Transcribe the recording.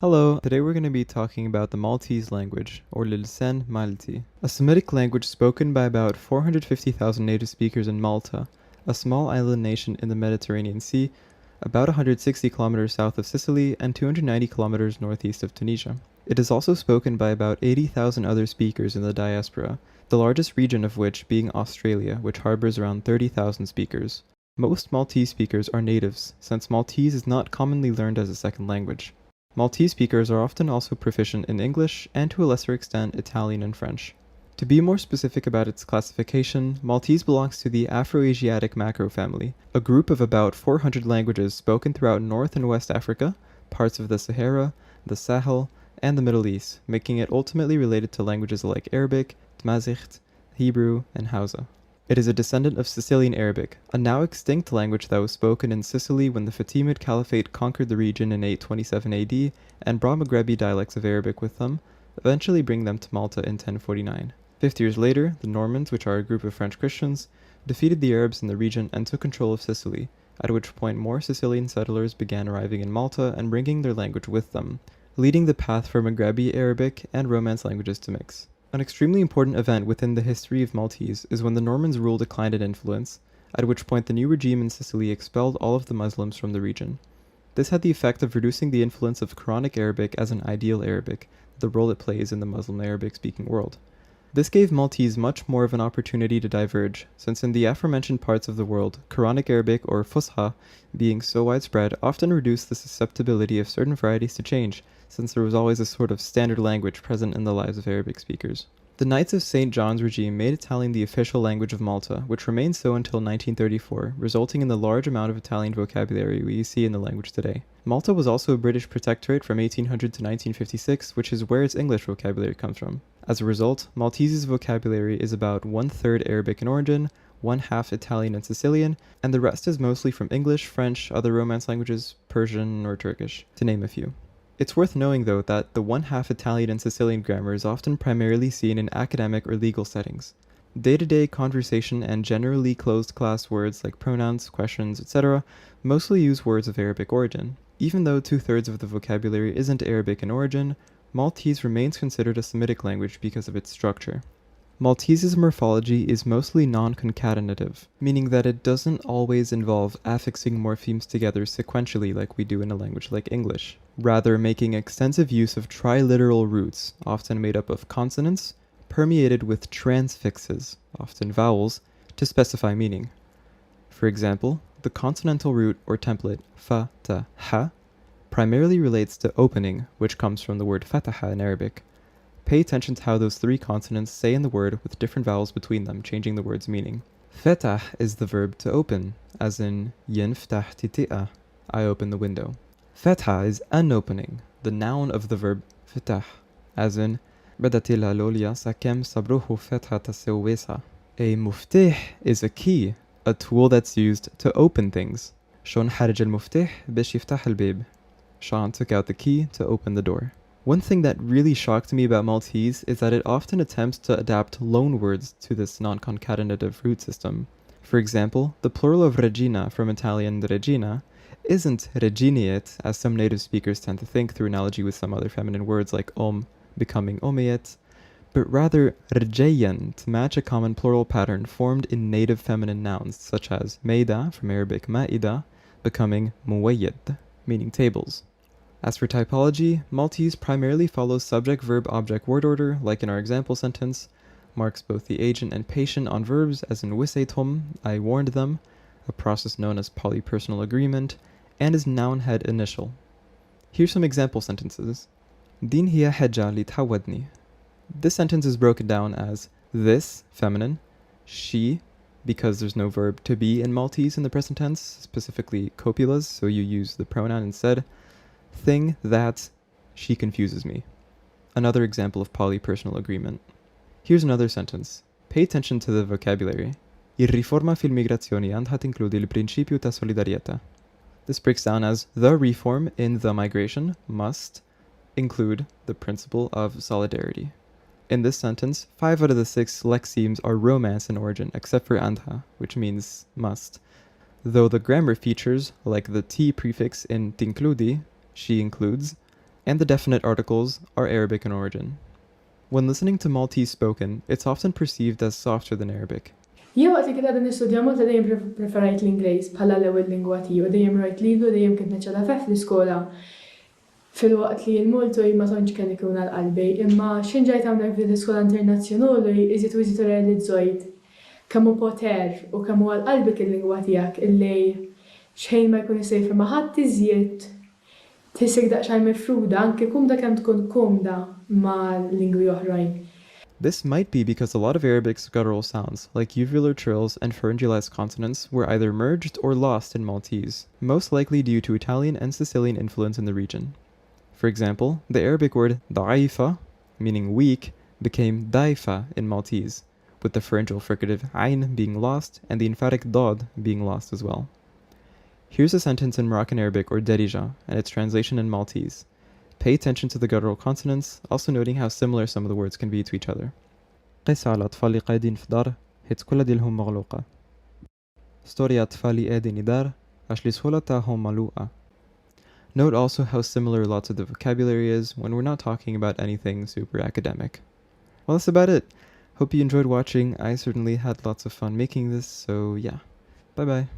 Hello, today we're going to be talking about the Maltese language, or Lilsen Malti, a Semitic language spoken by about 450,000 native speakers in Malta, a small island nation in the Mediterranean Sea, about 160 kilometers south of Sicily and 290 kilometers northeast of Tunisia. It is also spoken by about 80,000 other speakers in the diaspora, the largest region of which being Australia, which harbors around 30,000 speakers. Most Maltese speakers are natives, since Maltese is not commonly learned as a second language. Maltese speakers are often also proficient in English and to a lesser extent Italian and French. To be more specific about its classification, Maltese belongs to the Afroasiatic macro family, a group of about 400 languages spoken throughout North and West Africa, parts of the Sahara, the Sahel, and the Middle East, making it ultimately related to languages like Arabic, Tamazight, Hebrew, and Hausa. It is a descendant of Sicilian Arabic, a now extinct language that was spoken in Sicily when the Fatimid Caliphate conquered the region in 827 AD and brought Maghrebi dialects of Arabic with them, eventually bringing them to Malta in 1049. 50 years later, the Normans, which are a group of French Christians, defeated the Arabs in the region and took control of Sicily, at which point more Sicilian settlers began arriving in Malta and bringing their language with them, leading the path for Maghrebi Arabic and Romance languages to mix. An extremely important event within the history of Maltese is when the Normans' rule declined in influence, at which point the new regime in Sicily expelled all of the Muslims from the region. This had the effect of reducing the influence of Quranic Arabic as an ideal Arabic, the role it plays in the Muslim Arabic-speaking world. This gave Maltese much more of an opportunity to diverge, since in the aforementioned parts of the world, Quranic Arabic or Fusha, being so widespread, often reduced the susceptibility of certain varieties to change, since there was always a sort of standard language present in the lives of Arabic speakers. The Knights of St. John's regime made Italian the official language of Malta, which remained so until 1934, resulting in the large amount of Italian vocabulary we see in the language today. Malta was also a British protectorate from 1800 to 1956, which is where its English vocabulary comes from. As a result, Maltese's vocabulary is about 1/3 Arabic in origin, 1/2 Italian and Sicilian, and the rest is mostly from English, French, other Romance languages, Persian, or Turkish, to name a few. It's worth knowing, though, that the 1/2 Italian and Sicilian grammar is often primarily seen in academic or legal settings. Day-to-day conversation and generally closed-class words like pronouns, questions, etc. mostly use words of Arabic origin. Even though 2/3 of the vocabulary isn't Arabic in origin, Maltese remains considered a Semitic language because of its structure. Maltese's morphology is mostly non-concatenative, meaning that it doesn't always involve affixing morphemes together sequentially like we do in a language like English, rather making extensive use of triliteral roots, often made up of consonants, permeated with transfixes, often vowels, to specify meaning. For example, the consonantal root or template fa, ta, ha primarily relates to opening, which comes from the word fataha in Arabic. Pay attention to how those three consonants say in the word with different vowels between them, changing the word's meaning. Fetah is the verb to open, as in yenftah titi'a, I open the window. Fetha is an opening, the noun of the verb fetah, as in badatil alolya sakem sabruhu fetha tasewesa. A muftih is a key, a tool that's used to open things. Shon harij al-muftih bish yiftah al-bib. Sean took out the key to open the door. One thing that really shocked me about Maltese is that it often attempts to adapt loanwords to this non-concatenative root system. For example, the plural of regina from Italian regina isn't reginiet, as some native speakers tend to think through analogy with some other feminine words like becoming omiet, but rather regeyan to match a common plural pattern formed in native feminine nouns such as meida from Arabic ma'ida becoming muwayyid, meaning tables. As for typology, Maltese primarily follows subject-verb-object word order, like in our example sentence, marks both the agent and patient on verbs, as in wiseitum, I warned them, a process known as polypersonal agreement, and is noun head initial. Here's some example sentences. Din hiya hajja li tawadni. This sentence is broken down as this, feminine, she, because there's no verb to be in Maltese in the present tense, specifically copulas, so you use the pronoun instead, thing that she confuses me. Another example of polypersonal agreement. Here's another sentence. Pay attention to the vocabulary. Il riforma fil migrazioni andhat includi il principio ta solidarietà. This breaks down as the reform in the migration must include the principle of solidarity. In this sentence, 5 out of the 6 lexemes are Romance in origin, except for andha, which means must, though the grammar features, like the T prefix in t'includi, she includes, and the definite articles are Arabic in origin. When listening to Maltese spoken, it's often perceived as softer than Arabic. Jew waqt li kien qegħdin nistudja Malta dejjem preferajt l-Ingliż bħala l-ewwel lingwa tiegħu, dejjem rajt lilu, dejjem kien neċċada feh fl-iskola. Fil-waqt li l-Multu ma tantx kien ikun għal-qalbi, imma x'in ġejt hawnhekk fil-iskola internazzjonali iżid u iżid realizzajt kemm hu poter u kemm huwa għall-qalbek il-lingwa tiegħek illi xejn ma jkun isejfer ma' ħadd iżjed tħissek daqsxejn mifruda anke kumda kemm tkun komda ma' lingwi oħrajn. This might be because a lot of Arabic's guttural sounds, like uvular trills and pharyngalized consonants, were either merged or lost in Maltese, most likely due to Italian and Sicilian influence in the region. For example, the Arabic word da'ifa, meaning weak, became daifa in Maltese, with the pharyngeal fricative ayn being lost and the emphatic dod being lost as well. Here's a sentence in Moroccan Arabic or Darija, and its translation in Maltese. Pay attention to the guttural consonants, also noting how similar some of the words can be to each other. قس على أطفالي قاعدين في دار هيت كل ديلهم مغلوقة. ستوري أطفالي قاعدين دار أشلي سهولة تاهم ملوقة. Note also how similar lots of the vocabulary is when we're not talking about anything super academic. Well, that's about it. Hope you enjoyed watching. I certainly had lots of fun making this, so yeah. Bye bye.